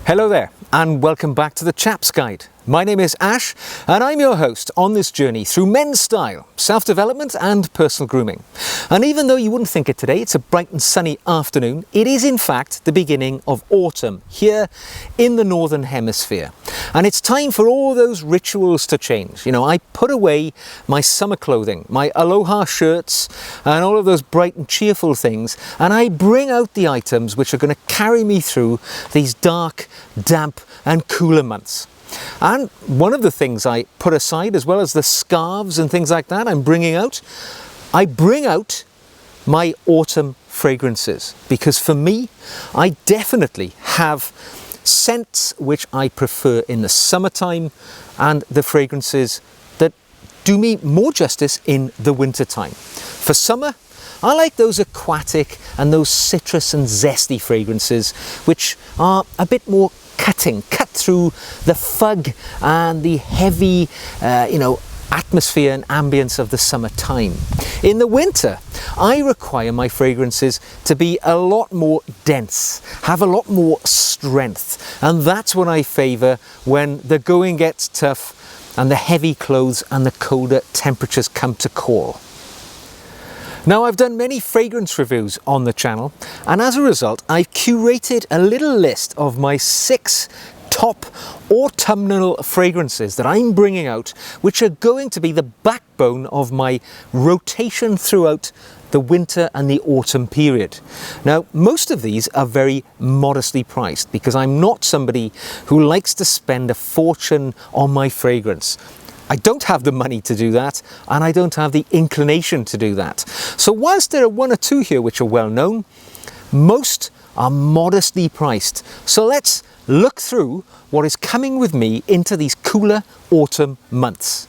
Hello there and welcome back to the Chap's Guide. My name is Ash and I'm your host on this journey through men's style, self-development and personal grooming. And even though you wouldn't think it today, it's a bright and sunny afternoon, it is in fact the beginning of autumn here in the Northern Hemisphere. And it's time for all those rituals to change. You know, I put away my summer clothing, my aloha shirts and all of those bright and cheerful things, and I bring out the items which are going to carry me through these dark, damp and cooler months. And one of the things I put aside, as well as the scarves and things like that I bring out my autumn fragrances, because for me, I definitely have scents which I prefer in the summertime and the fragrances that do me more justice in the wintertime. For summer, I like those aquatic and those citrus and zesty fragrances which are a bit more cut through the fug and the heavy, atmosphere and ambience of the summertime. In the winter, I require my fragrances to be a lot more dense, have a lot more strength, and that's what I favour when the going gets tough and the heavy clothes and the colder temperatures come to call. Now, I've done many fragrance reviews on the channel, and as a result I've curated a little list of my 6 top autumnal fragrances that I'm bringing out, which are going to be the backbone of my rotation throughout the winter and the autumn period. Now, most of these are very modestly priced because I'm not somebody who likes to spend a fortune on my fragrance. I don't have the money to do that, and I don't have the inclination to do that. So whilst there are 1 or 2 here which are well known, most are modestly priced. So let's look through what is coming with me into these cooler autumn months.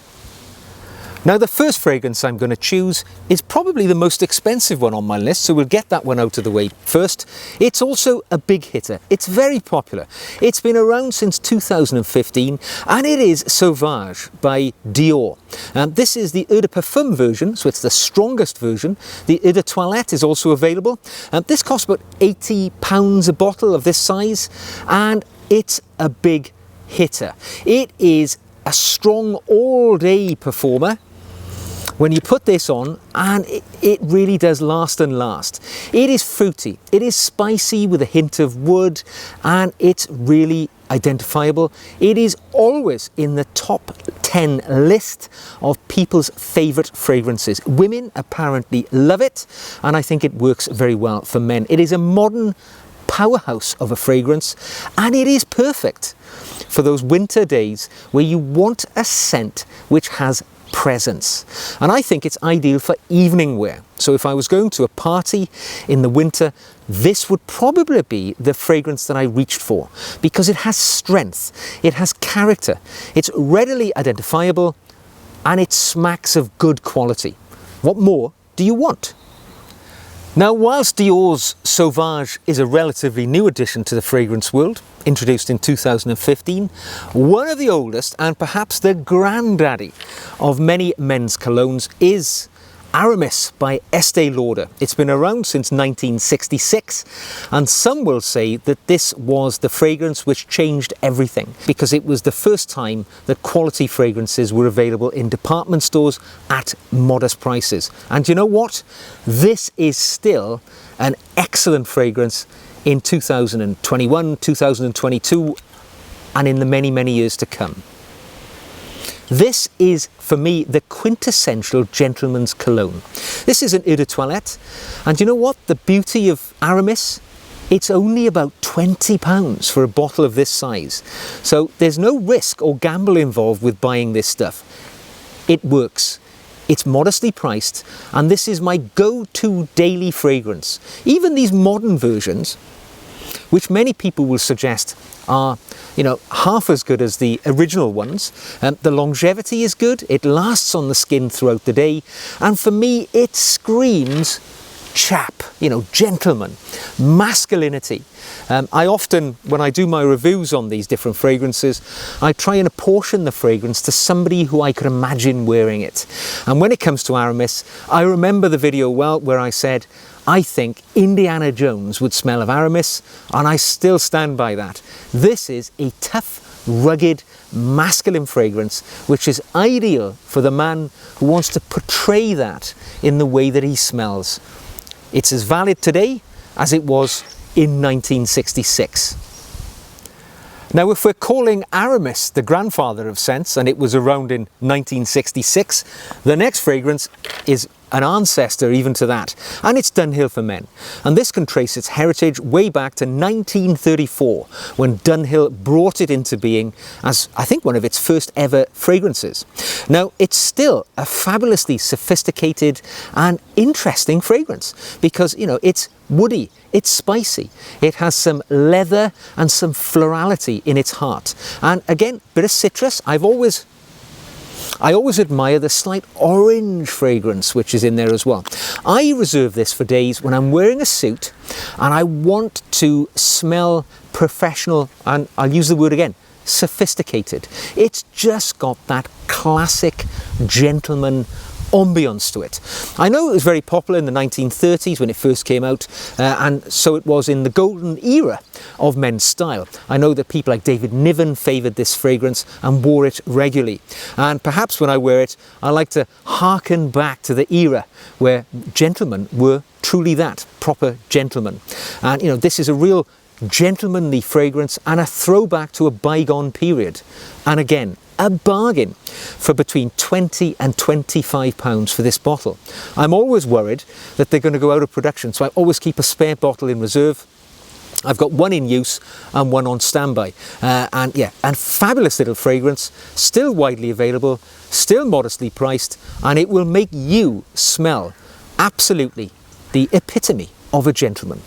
Now, the first fragrance I'm going to choose is probably the most expensive one on my list, so we'll get that one out of the way first. It's also a big hitter. It's very popular. It's been around since 2015, and it is Sauvage by Dior. This is the Eau de Parfum version, so it's the strongest version. The Eau de Toilette is also available. This costs about £80 a bottle of this size, and it's a big hitter. It is a strong all-day performer when you put this on, and it really does last and last. It is fruity, it is spicy with a hint of wood, and it's really identifiable. It is always in the top 10 list of people's favourite fragrances. Women apparently love it, and I think it works very well for men. It is a modern powerhouse of a fragrance, and it is perfect for those winter days where you want a scent which has presence. And I think it's ideal for evening wear. So if I was going to a party in the winter, this would probably be the fragrance that I reached for, because it has strength, it has character, it's readily identifiable, and it smacks of good quality. What more do you want? Now, whilst Dior's Sauvage is a relatively new addition to the fragrance world, introduced in 2015, one of the oldest and perhaps the granddaddy of many men's colognes is Aramis by Estee Lauder. It's been around since 1966, and some will say that this was the fragrance which changed everything, because it was the first time that quality fragrances were available in department stores at modest prices. And you know what? This is still an excellent fragrance in 2021, 2022, and in the many, many years to come. This is, for me, the quintessential gentleman's cologne. This is an Eau de Toilette, and you know what? The beauty of Aramis? It's only about £20 for a bottle of this size. So there's no risk or gamble involved with buying this stuff. It works. It's modestly priced, and this is my go-to daily fragrance. Even these modern versions, which many people will suggest are, half as good as the original ones. The longevity is good, it lasts on the skin throughout the day, and for me it screams chap, gentleman, masculinity. I often, when I do my reviews on these different fragrances, I try and apportion the fragrance to somebody who I could imagine wearing it. And when it comes to Aramis, I remember the video well where I said, I think Indiana Jones would smell of Aramis, and I still stand by that. This is a tough, rugged, masculine fragrance, which is ideal for the man who wants to portray that in the way that he smells. It's as valid today as it was in 1966. Now, if we're calling Aramis the grandfather of scents, and it was around in 1966, the next fragrance is an ancestor even to that, and it's Dunhill for men. And this can trace its heritage way back to 1934, when Dunhill brought it into being as, I think, one of its first ever fragrances. Now, it's still a fabulously sophisticated and interesting fragrance because, you know, it's woody, it's spicy, it has some leather and some florality in its heart. And again, bit of citrus. I always admire the slight orange fragrance which is in there as well. I reserve this for days when I'm wearing a suit and I want to smell professional, and I'll use the word again, sophisticated. It's just got that classic gentleman ambience to it. I know it was very popular in the 1930s when it first came out, and so it was in the golden era of men's style. I know that people like David Niven favoured this fragrance and wore it regularly. And perhaps when I wear it, I like to harken back to the era where gentlemen were truly that, proper gentlemen. And, you know, this is a real gentlemanly fragrance and a throwback to a bygone period. And again, a bargain for between £20 and £25 for this bottle. I'm always worried that they're going to go out of production, so I always keep a spare bottle in reserve. I've got one in use and one on standby. And fabulous little fragrance, still widely available, still modestly priced, and it will make you smell absolutely the epitome of a gentleman.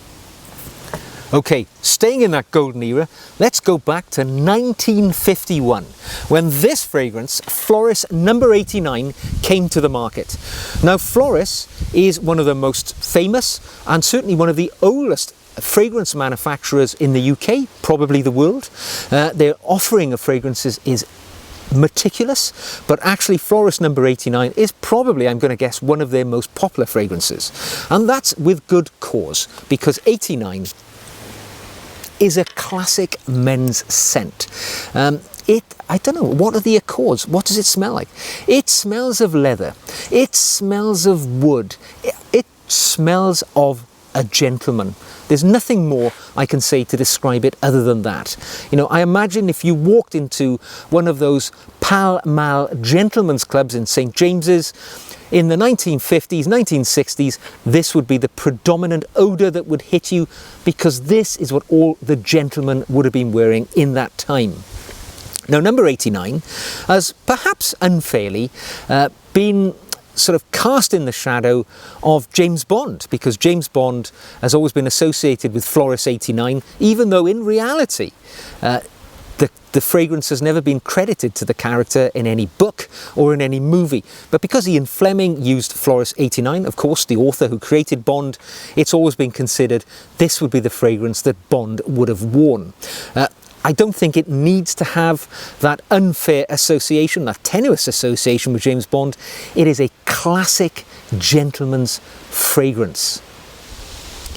Okay, staying in that golden era, let's go back to 1951, when this fragrance, Floris number 89, came to the market. Now, Floris is one of the most famous and certainly one of the oldest fragrance manufacturers in the UK, probably the world. Their offering of fragrances is meticulous, but actually Floris number 89 is probably, I'm going to guess, one of their most popular fragrances. And that's with good cause, because 89 is a classic men's scent. I don't know, what are the accords? What does it smell like? It smells of leather. It smells of wood. It smells of a gentleman. There's nothing more I can say to describe it other than that. You know, I imagine if you walked into one of those Pall Mall gentlemen's clubs in St. James's in the 1950s, 1960s, this would be the predominant odour that would hit you, because this is what all the gentlemen would have been wearing in that time. Now, number 89 has perhaps unfairly been sort of cast in the shadow of James Bond, because James Bond has always been associated with Floris 89, even though in reality the fragrance has never been credited to the character in any book or in any movie. But because Ian Fleming used Floris 89, of course, the author who created Bond, it's always been considered this would be the fragrance that Bond would have worn. I don't think it needs to have that unfair association, that tenuous association with James Bond. It is a classic gentleman's fragrance.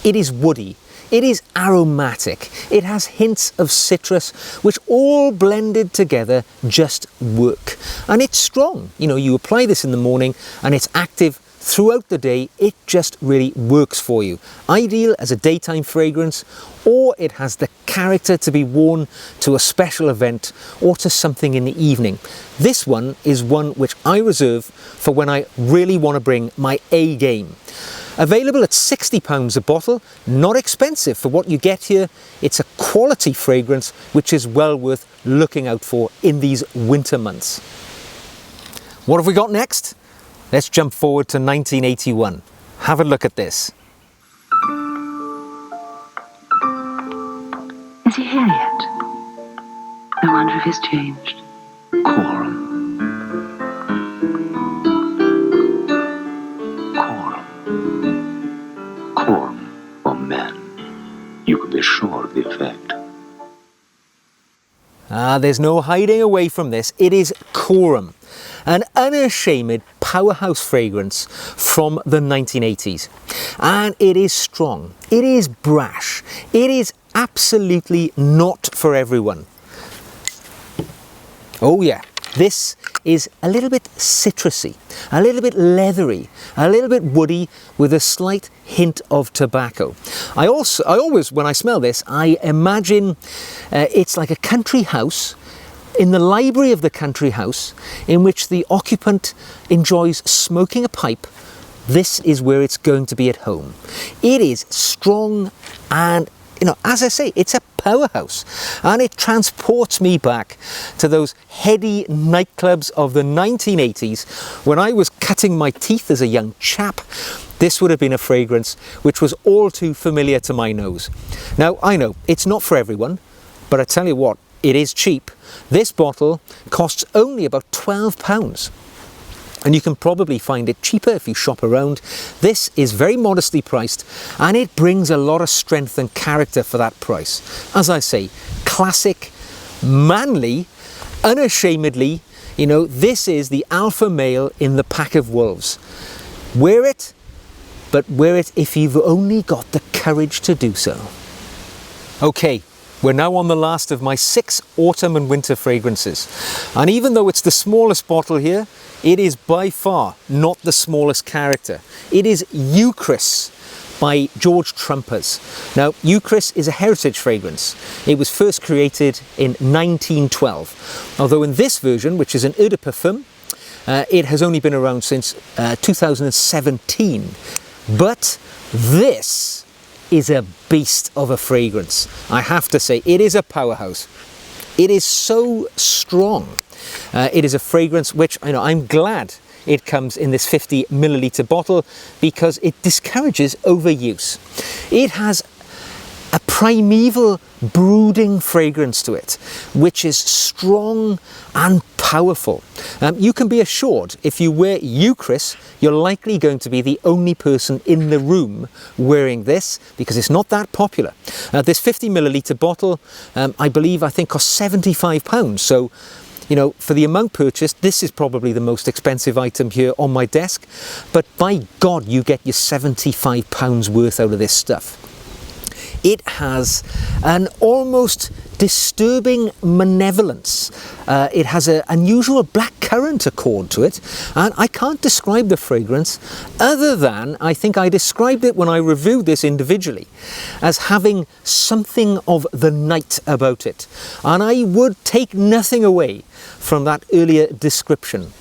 It is woody. It is aromatic. It has hints of citrus, which all blended together just work. And it's strong. You know, you apply this in the morning and it's active throughout the day. It just really works for you. Ideal as a daytime fragrance, or it has the character to be worn to a special event or to something in the evening. This one is one which I reserve for when I really want to bring my A game. Available at £60 a bottle, not expensive for what you get here. It's a quality fragrance which is well worth looking out for in these winter months. What have we got next? Let's jump forward to 1981. Have a look at this. Is he here yet? I wonder if he's changed. Korum. Korum for men. You can be sure of the effect. There's no hiding away from this. It is Korum. an unashamed powerhouse fragrance from the 1980s. And it is strong, it is brash, it is absolutely not for everyone. Oh yeah, this is a little bit citrusy, a little bit leathery, a little bit woody with a slight hint of tobacco. I always, when I smell this, I imagine it's like a country house, in the library of the country house, in which the occupant enjoys smoking a pipe. This is where it's going to be at home. It is strong and, you know, as I say, it's a powerhouse, and it transports me back to those heady nightclubs of the 1980s when I was cutting my teeth as a young chap. This would have been a fragrance which was all too familiar to my nose. Now, I know it's not for everyone, but I tell you what, it is cheap. This bottle costs only about £12. And you can probably find it cheaper if you shop around. This is very modestly priced, and it brings a lot of strength and character for that price. As I say, classic, manly, unashamedly, you know, this is the alpha male in the pack of wolves. Wear it, but wear it if you've only got the courage to do so. Okay. We're now on the last of my 6 autumn and winter fragrances. And even though it's the smallest bottle here, it is by far not the smallest character. It is Eucharist by George Trumpers. Now, Eucharist is a heritage fragrance. It was first created in 1912. Although in this version, which is an eau de parfum, it has only been around since 2017. But this is a beast of a fragrance. I have to say, it is a powerhouse. It is so strong. It is a fragrance which, you know, I'm glad it comes in this 50 milliliter bottle because it discourages overuse. It has a primeval brooding fragrance to it, which is strong and powerful. You can be assured if you wear Eucharist, you're likely going to be the only person in the room wearing this because it's not that popular. This 50 milliliter bottle, I think costs £75. So, you know, for the amount purchased, this is probably the most expensive item here on my desk. But by God, you get your £75 worth out of this stuff. It has an almost disturbing malevolence. It has an unusual black currant accord to it, and I can't describe the fragrance other than I think I described it when I reviewed this individually as having something of the night about it, and I would take nothing away from that earlier description.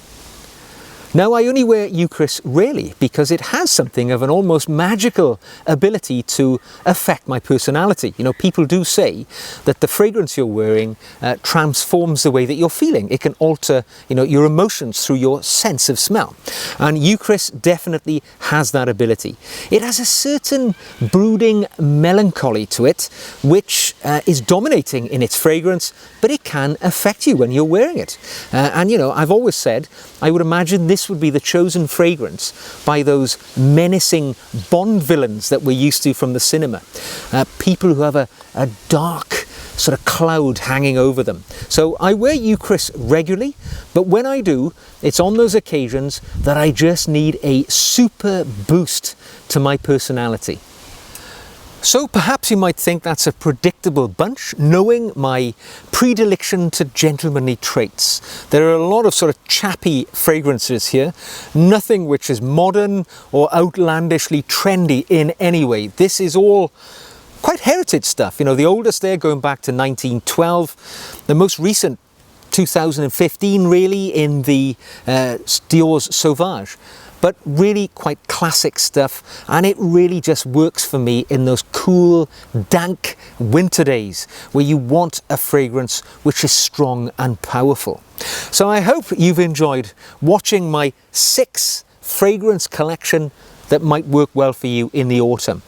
Now, I only wear Eucharist rarely because it has something of an almost magical ability to affect my personality. You know, people do say that the fragrance you're wearing transforms the way that you're feeling. It can alter, you know, your emotions through your sense of smell. And Eucharist definitely has that ability. It has a certain brooding melancholy to it, which is dominating in its fragrance, but it can affect you when you're wearing it. And, you know, I've always said, I would imagine this would be the chosen fragrance by those menacing Bond villains that we're used to from the cinema. People who have a dark sort of cloud hanging over them. So I wear Eucharist regularly, but when I do, it's on those occasions that I just need a super boost to my personality. So perhaps you might think that's a predictable bunch, knowing my predilection to gentlemanly traits. There are a lot of sort of chappy fragrances here, nothing which is modern or outlandishly trendy in any way. This is all quite heritage stuff. You know, the oldest there going back to 1912, the most recent 2015 really in the Dior Sauvage. But really quite classic stuff, and it really just works for me in those cool, dank winter days where you want a fragrance which is strong and powerful. So I hope you've enjoyed watching my 6 fragrance collection that might work well for you in the autumn.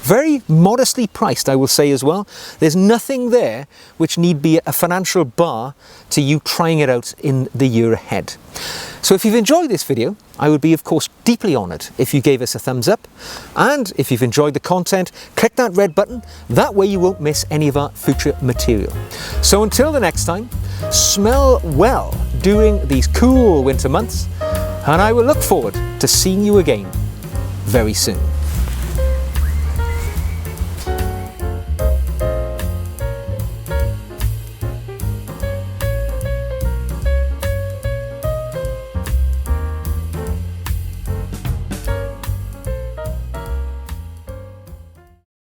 Very modestly priced, I will say as well. There's nothing there which need be a financial bar to you trying it out in the year ahead. So if you've enjoyed this video, I would be of course deeply honoured if you gave us a thumbs up, and if you've enjoyed the content, click that red button. That way you won't miss any of our future material. So until the next time, smell well, during these cool winter months, and I will look forward to seeing you again very soon.